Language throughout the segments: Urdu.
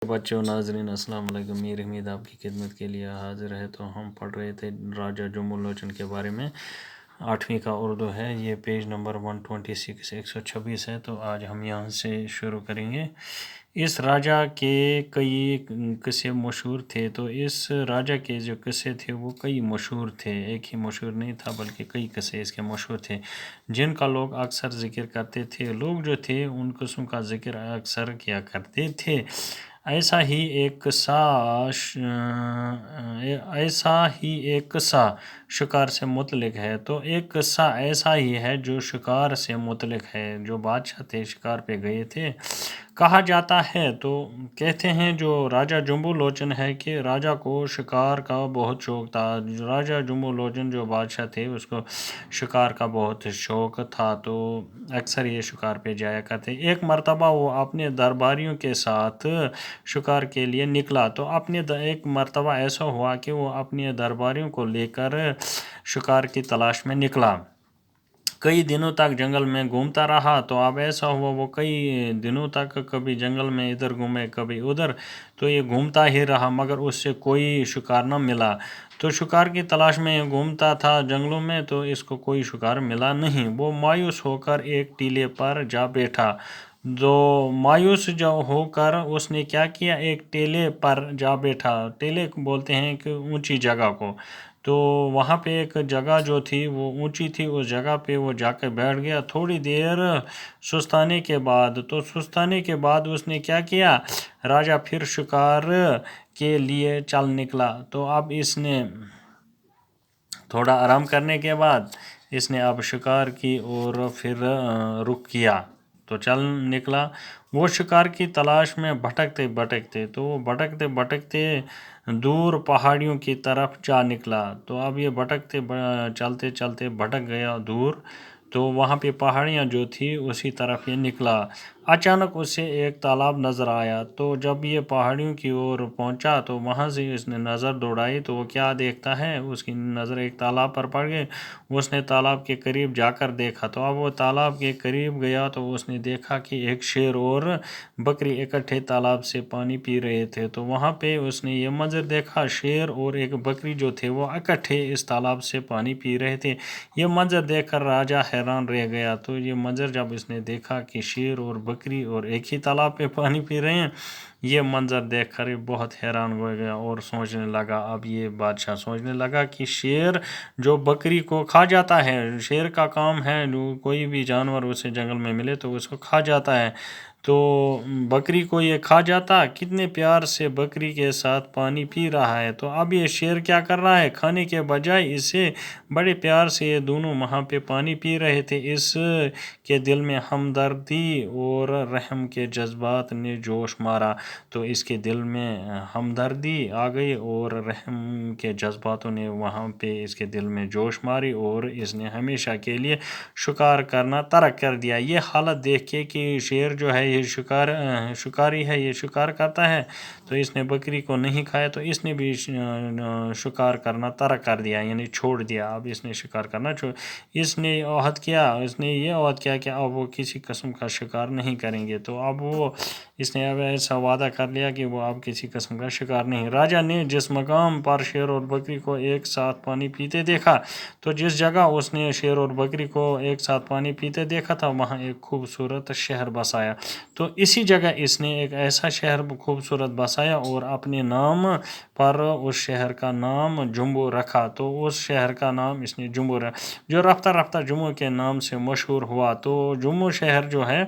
بچوں ناظرین السلام علیکم، میری امید آپ کی خدمت کے لیے حاضر ہے۔ تو ہم پڑھ رہے تھے راجہ جمبو لوچن کے بارے میں، 8ویں کا اردو ہے، یہ پیج نمبر 126 126 ہے۔ تو آج ہم یہاں سے شروع کریں گے۔ اس راجہ کے کئی قصے مشہور تھے۔ تو اس راجہ کے جو قصے تھے وہ کئی مشہور تھے، ایک ہی مشہور نہیں تھا بلکہ کئی قصے اس کے مشہور تھے جن کا لوگ اکثر ذکر کرتے تھے۔ لوگ جو تھے ان قصوں کا ذکر اکثر کیا کرتے تھے۔ ایسا ہی ایک قصہ شکار سے متعلق ہے۔ تو ایک قصہ ایسا ہی ہے جو شکار سے متعلق ہے۔ جو بادشاہ تھے، شکار پہ گئے تھے۔ کہا جاتا ہے، تو کہتے ہیں جو راجہ جمبو لوچن ہے کہ راجہ کو شکار کا بہت شوق تھا۔ راجہ جمبو لوچن جو بادشاہ تھے اس کو شکار کا بہت شوق تھا، تو اکثر یہ شکار پہ جایا کرتے۔ ایک مرتبہ وہ اپنے درباریوں کے ساتھ شکار کے لیے نکلا۔ تو ایک مرتبہ ایسا ہوا کہ وہ اپنے درباریوں کو لے کر شکار کی تلاش میں نکلا۔ کئی دنوں تک جنگل میں گھومتا رہا۔ تو اب ایسا ہوا وہ کئی دنوں تک کبھی جنگل میں ادھر گھومے کبھی ادھر، تو یہ گھومتا ہی رہا مگر اس سے کوئی شکار نہ ملا۔ تو شکار کی تلاش میں گھومتا تھا جنگلوں میں، تو اس کو کوئی شکار ملا نہیں۔ وہ مایوس ہو کر ایک ٹیلے پر جا بیٹھا۔ مایوس ہو کر اس نے کیا کیا، ایک ٹیلے پر جا بیٹھا۔ ٹیلے بولتے ہیں کہ اونچی جگہ کو۔ تو وہاں پہ ایک جگہ جو تھی وہ اونچی تھی، اس جگہ پہ وہ جا کے بیٹھ گیا۔ تھوڑی دیر سستانے کے بعد اس نے کیا کیا، راجہ پھر شکار کے لیے چل نکلا۔ تو اب اس نے تھوڑا آرام کرنے کے بعد اس نے اب شکار کی اور پھر رخ کیا، تو چل نکلا۔ وہ شکار کی تلاش میں بھٹکتے بھٹکتے دور پہاڑیوں کی طرف جا نکلا۔ تو اب یہ چلتے چلتے بھٹک گیا دور، تو وہاں پہ پہاڑیاں جو تھی اسی طرف یہ نکلا۔ اچانک اسے ایک تالاب نظر آیا۔ تو جب یہ پہاڑیوں کی اور پہنچا تو وہاں سے اس نے نظر دوڑائی، تو وہ کیا دیکھتا ہے، اس کی نظر ایک تالاب پر پڑ گئی۔ اس نے تالاب کے قریب جا کر دیکھا۔ تو اب وہ تالاب کے قریب گیا تو اس نے دیکھا کہ ایک شیر اور بکری اکٹھے تالاب سے پانی پی رہے تھے۔ تو وہاں پہ اس نے یہ منظر دیکھا، شیر اور ایک بکری جو تھے وہ اکٹھے اس تالاب سے پانی پی رہے تھے۔ یہ منظر دیکھ کر راجہ حیران رہ گیا۔ تو یہ منظر جب اس نے دیکھا کہ شیر اور بکری اور ایک ہی تالاب پہ پانی پی رہے ہیں، یہ منظر دیکھ کر بہت حیران ہو گیا اور سوچنے لگا، اب یہ بادشاہ سوچنے لگا کہ شیر جو بکری کو کھا جاتا ہے، شیر کا کام ہے کوئی بھی جانور اسے جنگل میں ملے تو اس کو کھا جاتا ہے، تو بکری کو یہ کھا جاتا، کتنے پیار سے بکری کے ساتھ پانی پی رہا ہے۔ تو اب یہ شیر کیا کر رہا ہے، کھانے کے بجائے اسے بڑے پیار سے یہ دونوں وہاں پہ پانی پی رہے تھے۔ اس کے دل میں ہمدردی اور رحم کے جذبات نے جوش مارا۔ تو اس کے دل میں ہمدردی آ گئی اور رحم کے جذباتوں نے وہاں پہ اس کے دل میں جوش ماری، اور اس نے ہمیشہ کے لیے شکار کرنا ترک کر دیا۔ یہ حالت دیکھ کے کہ شیر جو ہے یہ شکاری ہے، یہ شکار کرتا ہے، تو اس نے بکری کو نہیں کھایا، تو اس نے بھی شکار کرنا ترک کر دیا، یعنی چھوڑ دیا۔ اب اس نے شکار کرنا اس نے یہ عہد کیا کہ اب وہ کسی قسم کا شکار نہیں کریں گے۔ تو اب اس نے اب ایسا وعدہ کر لیا کہ وہ اب کسی قسم کا شکار نہیں۔ راجہ نے جس مقام پر شیر اور بکری کو ایک ساتھ پانی پیتے دیکھا، تو جس جگہ اس نے شیر اور بکری کو ایک ساتھ پانی پیتے دیکھا تھا وہاں ایک خوبصورت شہر بسایا۔ تو اسی جگہ اس نے ایک ایسا شہر خوبصورت بسایا اور اپنے نام پر اس شہر کا نام جمبو رکھا۔ تو اس شہر کا نام اس نے جمبو رکھا، جو رفتہ رفتہ جمبو کے نام سے مشہور ہوا۔ تو جمبو شہر جو ہے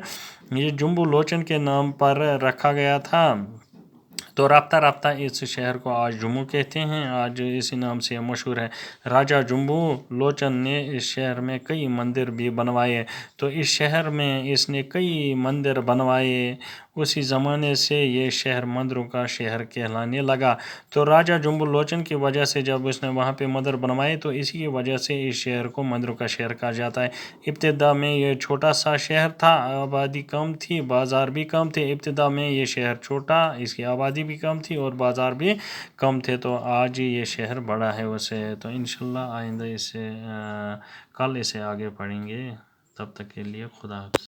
یہ جمبو لوچن کے نام پر رکھا گیا تھا۔ تو رفتہ رفتہ اس شہر کو آج جموں کہتے ہیں، آج اسی نام سے مشہور ہے۔ راجہ جمبو لوچن نے اس شہر میں کئی مندر بھی بنوائے۔ تو اس شہر میں اس نے کئی مندر بنوائے، اسی زمانے سے یہ شہر مندروں کا شہر کہلانے لگا۔ تو راجہ جمبو لوچن کی وجہ سے جب اس نے وہاں پہ مندر بنوائے تو اسی کی وجہ سے اس شہر کو مندروں کا شہر کہا جاتا ہے۔ ابتدا میں یہ چھوٹا سا شہر تھا، آبادی کم تھی، بازار بھی کم تھے۔ ابتدا میں یہ شہر چھوٹا، اس کی آبادی بھی کم تھی اور بازار بھی کم تھے، تو آج یہ شہر بڑا ہے اسے۔ تو انشاءاللہ آئندہ کل اسے آگے پڑھیں گے، تب تک کے لیے خدا حافظ۔